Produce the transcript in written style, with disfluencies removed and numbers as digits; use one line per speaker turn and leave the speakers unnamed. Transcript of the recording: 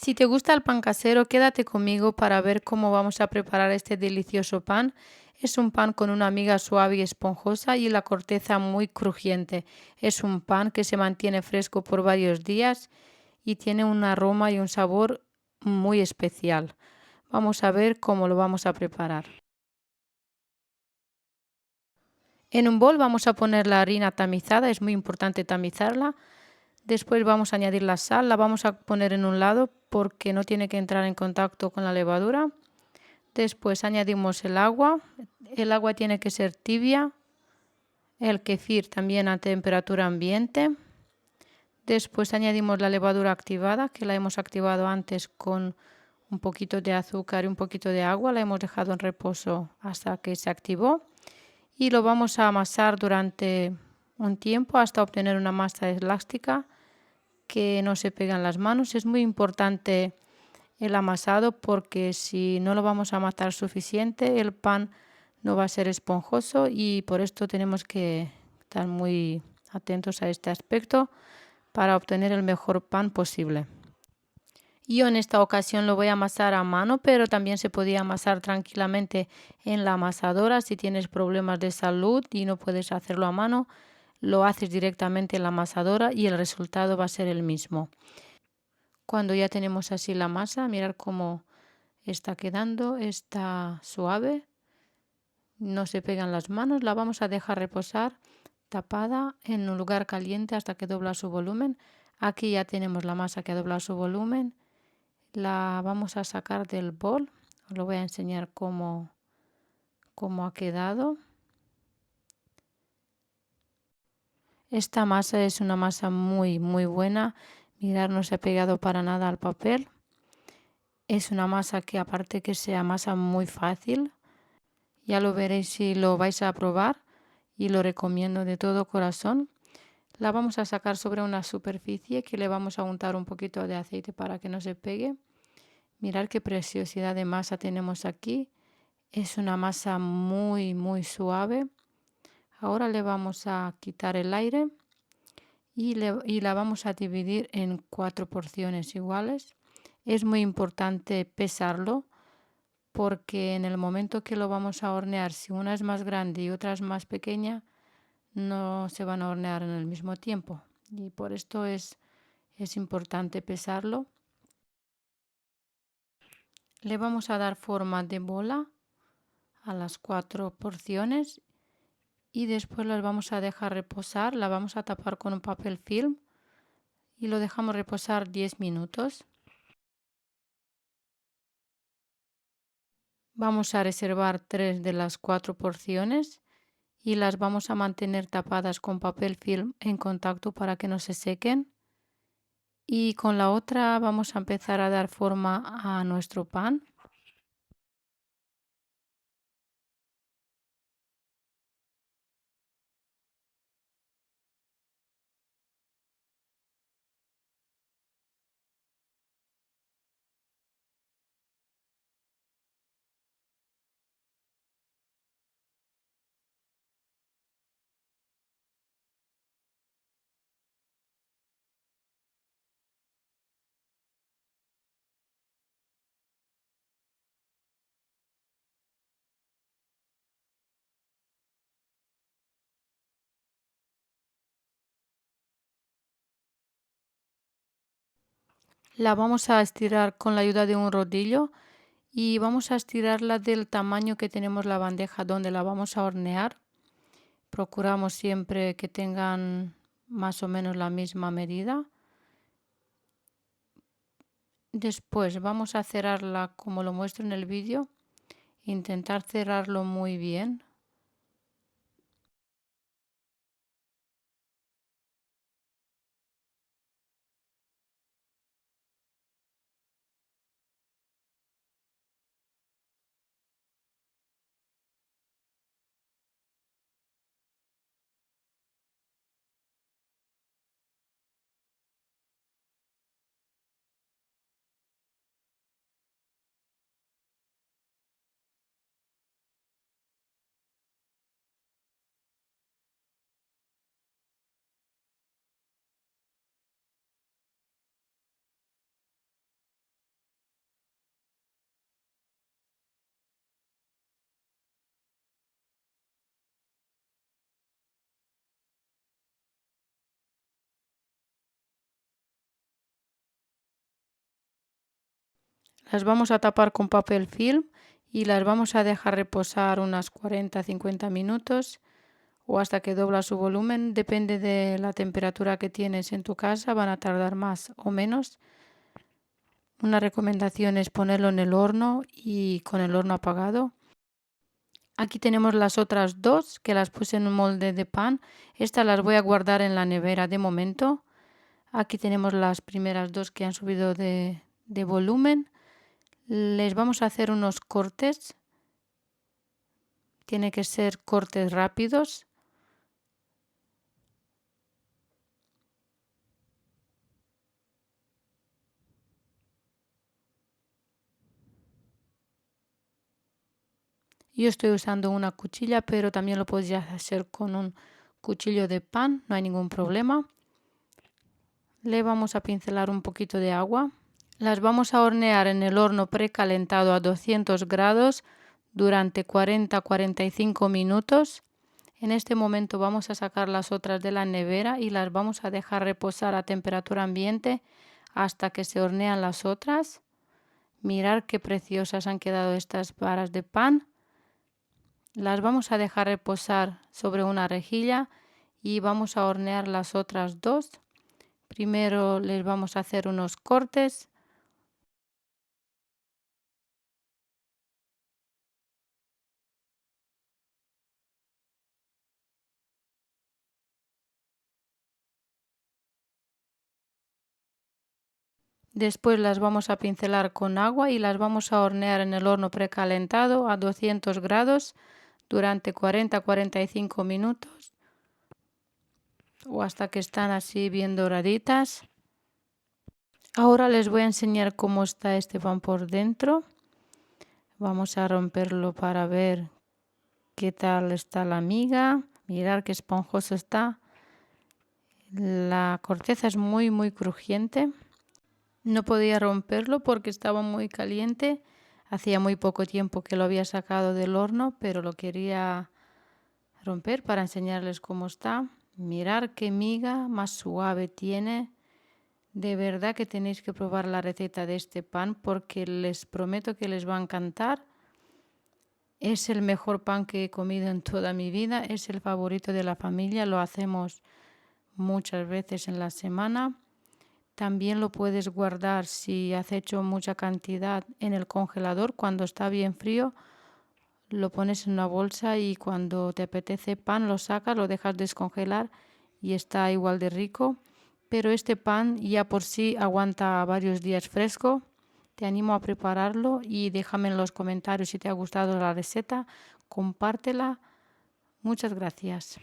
Si te gusta el pan casero, quédate conmigo para ver cómo vamos a preparar este delicioso pan. Es un pan con una miga suave y esponjosa y la corteza muy crujiente. Es un pan que se mantiene fresco por varios días y tiene un aroma y un sabor muy especial. Vamos a ver cómo lo vamos a preparar. En un bol vamos a poner la harina tamizada, es muy importante tamizarla. Después vamos a añadir la sal, la vamos a poner en un lado porque no tiene que entrar en contacto con la levadura. Después añadimos el agua tiene que ser tibia, el kefir también a temperatura ambiente. Después añadimos la levadura activada, que la hemos activado antes con un poquito de azúcar y un poquito de agua, la hemos dejado en reposo hasta que se activó y lo vamos a amasar durante un tiempo hasta obtener una masa elástica que no se pega en las manos. Es muy importante el amasado porque si no lo vamos a amasar suficiente, el pan no va a ser esponjoso y por esto tenemos que estar muy atentos a este aspecto para obtener el mejor pan posible. Yo en esta ocasión lo voy a amasar a mano, pero también se podía amasar tranquilamente en la amasadora. Si tienes problemas de salud y no puedes hacerlo a mano, lo haces directamente en la amasadora y el resultado va a ser el mismo. Cuando ya tenemos así la masa, mirar cómo está quedando, está suave, no se pegan las manos, la vamos a dejar reposar tapada en un lugar caliente hasta que dobla su volumen. Aquí ya tenemos la masa que ha doblado su volumen, la vamos a sacar del bol, os lo voy a enseñar cómo ha quedado. Esta masa es una masa muy buena, mirar, no se ha pegado para nada al papel. Es una masa que aparte que sea masa muy fácil, ya lo veréis si lo vais a probar y lo recomiendo de todo corazón. La vamos a sacar sobre una superficie que le vamos a untar un poquito de aceite para que no se pegue. Mirad qué preciosidad de masa tenemos aquí. Es una masa muy suave. Ahora le vamos a quitar el aire y la vamos a dividir en 4 porciones iguales. Es muy importante pesarlo porque en el momento que lo vamos a hornear, si una es más grande y otra es más pequeña, no se van a hornear en el mismo tiempo. Y por esto es importante pesarlo. Le vamos a dar forma de bola a las 4 porciones y después las vamos a dejar reposar. La vamos a tapar con un papel film y lo dejamos reposar 10 minutos. Vamos a reservar 3 de las 4 porciones y las vamos a mantener tapadas con papel film en contacto para que no se sequen. Y con la otra vamos a empezar a dar forma a nuestro pan. La vamos a estirar con la ayuda de un rodillo y vamos a estirarla del tamaño que tenemos la bandeja donde la vamos a hornear. Procuramos siempre que tengan más o menos la misma medida. Después vamos a cerrarla como lo muestro en el vídeo. Intentar cerrarlo muy bien. Las vamos a tapar con papel film y las vamos a dejar reposar unas 40-50 minutos o hasta que dobla su volumen. Depende de la temperatura que tienes en tu casa, van a tardar más o menos. Una recomendación es ponerlo en el horno y con el horno apagado. Aquí tenemos las otras dos que las puse en un molde de pan. Estas las voy a guardar en la nevera de momento. Aquí tenemos las primeras dos que han subido de volumen. Les vamos a hacer unos cortes. Tiene que ser cortes rápidos. Yo estoy usando una cuchilla, pero también lo podrías hacer con un cuchillo de pan, no hay ningún problema. Le vamos a pincelar un poquito de agua. Las vamos a hornear en el horno precalentado a 200 grados durante 40-45 minutos. En este momento vamos a sacar las otras de la nevera y las vamos a dejar reposar a temperatura ambiente hasta que se hornean las otras. Mirad qué preciosas han quedado estas varas de pan. Las vamos a dejar reposar sobre una rejilla y vamos a hornear las otras dos. Primero les vamos a hacer unos cortes. Después las vamos a pincelar con agua y las vamos a hornear en el horno precalentado a 200 grados durante 40-45 minutos o hasta que están así bien doraditas. Ahora les voy a enseñar cómo está este pan por dentro. Vamos a romperlo para ver qué tal está la miga. Mirad qué esponjoso está. La corteza es muy crujiente. No podía romperlo porque estaba muy caliente. Hacía muy poco tiempo que lo había sacado del horno, pero lo quería romper para enseñarles cómo está. Mirad qué miga más suave tiene. De verdad que tenéis que probar la receta de este pan porque les prometo que les va a encantar. Es el mejor pan que he comido en toda mi vida. Es el favorito de la familia. Lo hacemos muchas veces en la semana. También lo puedes guardar si has hecho mucha cantidad en el congelador. Cuando está bien frío, lo pones en una bolsa y cuando te apetece pan lo sacas, lo dejas descongelar y está igual de rico. Pero este pan ya por sí aguanta varios días fresco. Te animo a prepararlo y déjame en los comentarios si te ha gustado la receta. Compártela. Muchas gracias.